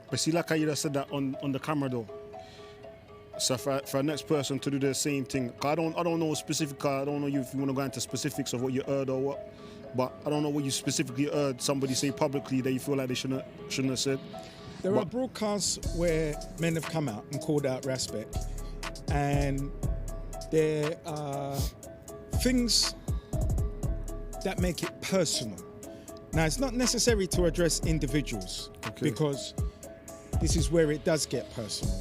But see, like how you just said that on the camera though. So for the next person to do the same thing, 'cause I don't know specific. I don't know if you want to go into specifics of what you heard or what, but I don't know what you specifically heard somebody say publicly that you feel like they shouldn't have said. There are broadcasts where men have come out and called out Respect, and there are things that make it personal. Now, it's not necessary to address individuals, because this is where it does get personal.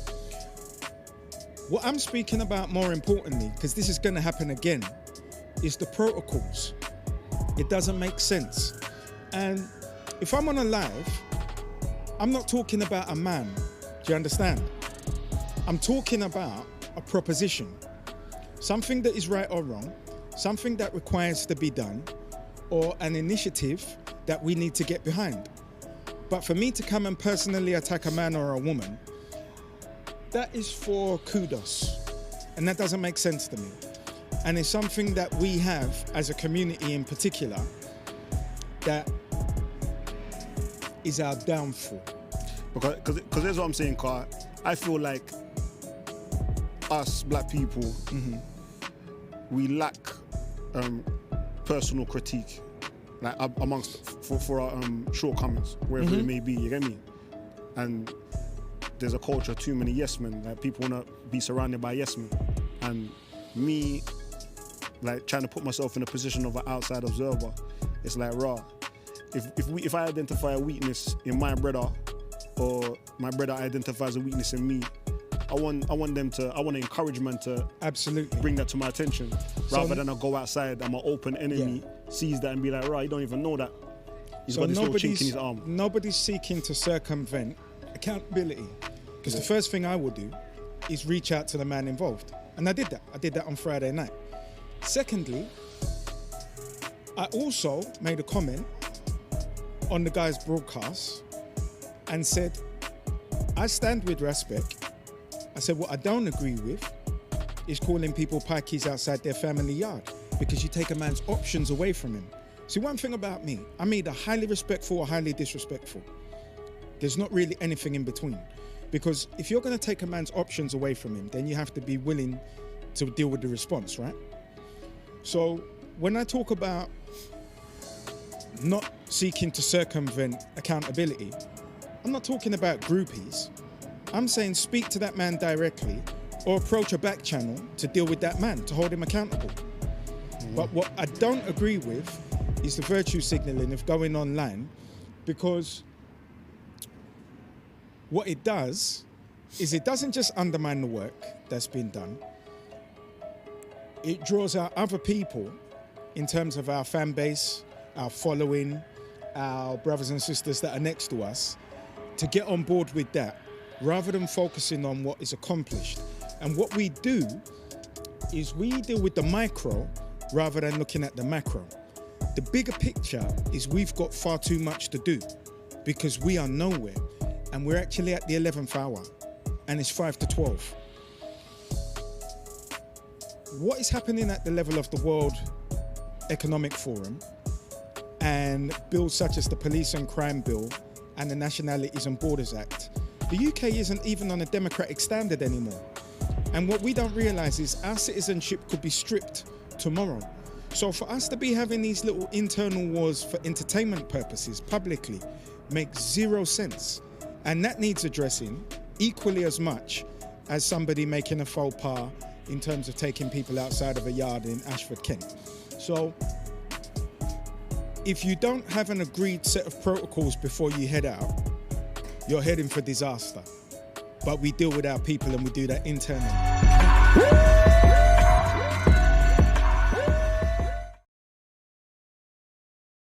What I'm speaking about more importantly, because this is going to happen again, is the protocols. It doesn't make sense. And if I'm on a live, I'm not talking about a man. Do you understand? I'm talking about a proposition. Something that is right or wrong, something that requires to be done, or an initiative that we need to get behind. But for me to come and personally attack a man or a woman, that is for kudos. And that doesn't make sense to me. And it's something that we have as a community in particular that is our downfall. Because here's what I'm saying, Carl. I feel like us black people, we lack personal critique, like amongst for our shortcomings, wherever they may be. You get me? And there's a culture of too many yes men. Like people wanna be surrounded by yes men, and me, like trying to put myself in a position of an outside observer. It's like raw. If I identify a weakness in my brother, or my brother identifies a weakness in me, I want encouragement to absolutely bring that to my attention, rather than I go outside and my open enemy sees that and be like, right, you don't even know that. He's got this little chink in his arm. Nobody's seeking to circumvent accountability, because the first thing I will do is reach out to the man involved, and I did that. I did that on Friday night. Secondly, I also made a comment on the guy's broadcast and said, I stand with Respect. I said, what I don't agree with is calling people pikeys outside their family yard, because you take a man's options away from him. See, one thing about me, I'm either highly respectful or highly disrespectful. There's not really anything in between. Because if you're going to take a man's options away from him, then you have to be willing to deal with the response, right? So when I talk about not seeking to circumvent accountability, I'm not talking about groupies. I'm saying speak to that man directly, or approach a back channel to deal with that man, to hold him accountable. But what I don't agree with is the virtue signaling of going online, because what it does is it doesn't just undermine the work that's been done. It draws out other people in terms of our fan base, our following, our brothers and sisters that are next to us, to get on board with that, rather than focusing on what is accomplished. And what we do is we deal with the micro rather than looking at the macro. The bigger picture is we've got far too much to do, because we are nowhere, and we're actually at the 11th hour, and it's 5 to 12. What is happening at the level of the World Economic Forum and bills such as the Police and Crime Bill and the Nationalities and Borders Act, the UK isn't even on a democratic standard anymore. And what we don't realise is our citizenship could be stripped tomorrow. So for us to be having these little internal wars for entertainment purposes publicly makes zero sense. And that needs addressing equally as much as somebody making a faux pas in terms of taking people outside of a yard in Ashford, Kent. So if you don't have an agreed set of protocols before you head out, you're heading for disaster. But we deal with our people, and we do that internally.